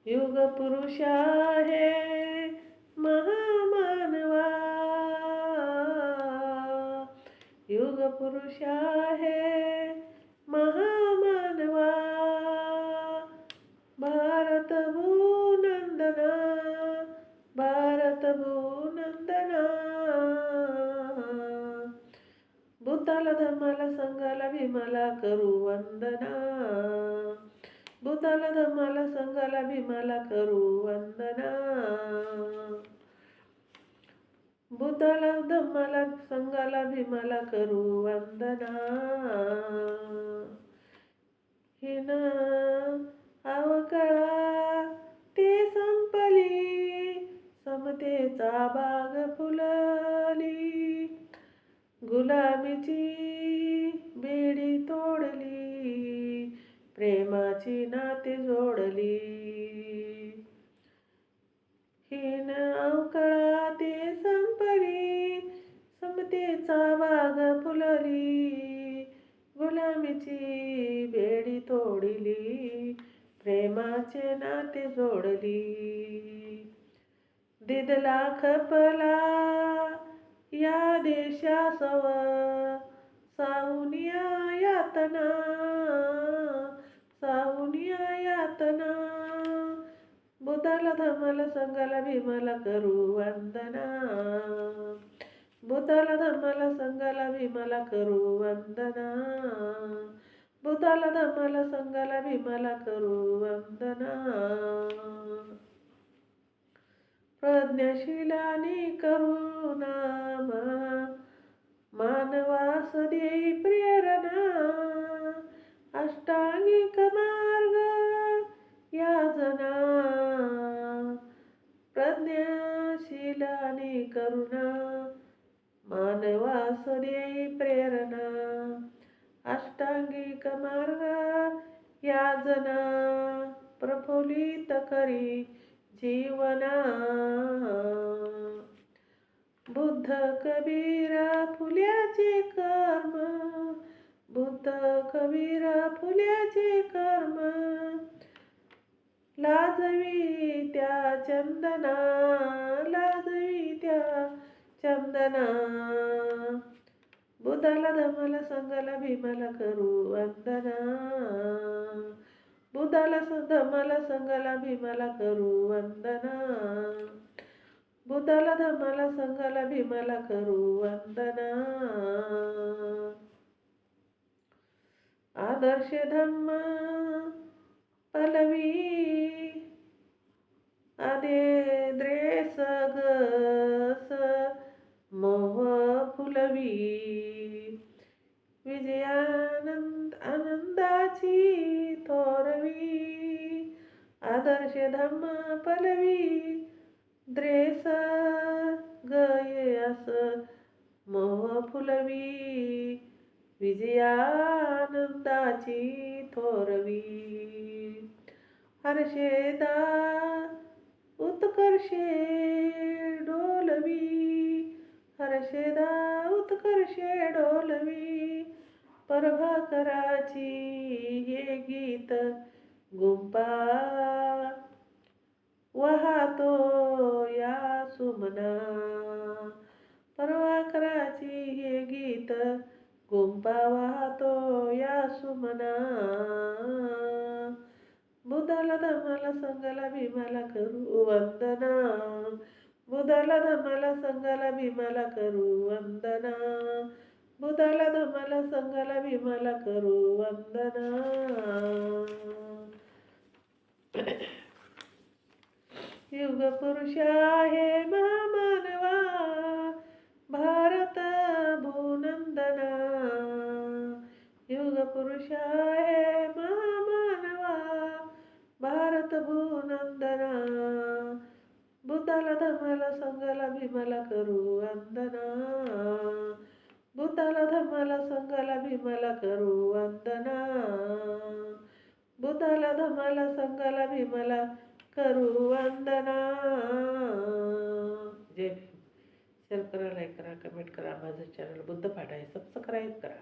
युग पुरुष आहे महामानवा, युग पुरुष आहे महामानवा, भारत भूनंदना, भारत भूनंदना, भूताला धम्माला संघाला भीमाला करू वंदना, भूताला धम्माला संघाला भीमाला करू वंदना, भूताला धम्माला संघाला भीमाला करू वंदना, हिन अवकळा ते संपली, समतेचा बाग फुलली, गुलामीची बेडी तोडली, प्रेमाची नाते जोडली, हीन अवकळा ते संपली, समतेचा बाग फुलली, गुलामीची बेडी तोडली, प्रेमाचे नाते जोडली, दिदला खपला या देशासव, साहुनिया यातना, साहुनिया यातना, भूताला धम्माला संघाला भीमाला करू वंदना, भूताला धम्माला संघाला भीमाला करू वंदना, भूताला धम्माला संघाला भीमाला करू वंदना, प्रज्ञाशीलानी करुणा मानवास देई प्रेरणा, अष्टांगिक मार्ग याजना, प्रज्ञाशीलानी करुणा मानवास देई प्रेरणा, अष्टांगिक मार्ग याजना, प्रफुल्लित करी जीवना, बुद्ध कबीरा फुल्याचे कर्म, बुद्ध कबीरा फुल्याचे कर्म, लाजवी त्या चंदना, लाजवी त्या चंदना, बुद्धाला धम्माला संघाला भीमाला करू वंदना, बुद्धाला धम्माला संघाला भीमाला करू वंदना, बुद्धाला धम्माला संघाला भीमाला करू वंदना, आदर्श धम्म पलवी आदेद्रेस गस मोह फुलवी, विजयानंद आनंदाची थोरवी, आदर्श धम्म पलवी द्रेस गयस मोह फुलवी, विजयानंदाची थोरवी, हर्षेदा उत्कर्षे डोलवी, हर्षेदा उत्कर्षे डोलवी, प्रभाकराची हे गीत गुंपा वाहतो या सुमना, प्रभाकराची हे गीत गुंपा वाहतो या सुमना, बुद्धाला धम्माला संघाला भीमाला करू वंदना, बुद्धाला धम्माला संघाला भीमाला करू वंदना, बुद्धाला धम्माला संघाला भीमाला करू वंदना, युग पुरुष आहे महामानवा, भारत भूनंदना, युग पुरुष आहे महामानवा, भारत भूनंदना, बुद्धाला धम्माला संघाला भीमाला करू वंदना, बुद्धाला धम्माला संघाला भीमाला करू वंदना, बुद्धाला धम्माला संघाला भीमाला करू वंदना. जय भीम. शेअर करा, लाईक करा, कमेंट करा. माझं चॅनल बुद्ध पाठ आहे, सबस्क्राईब करा.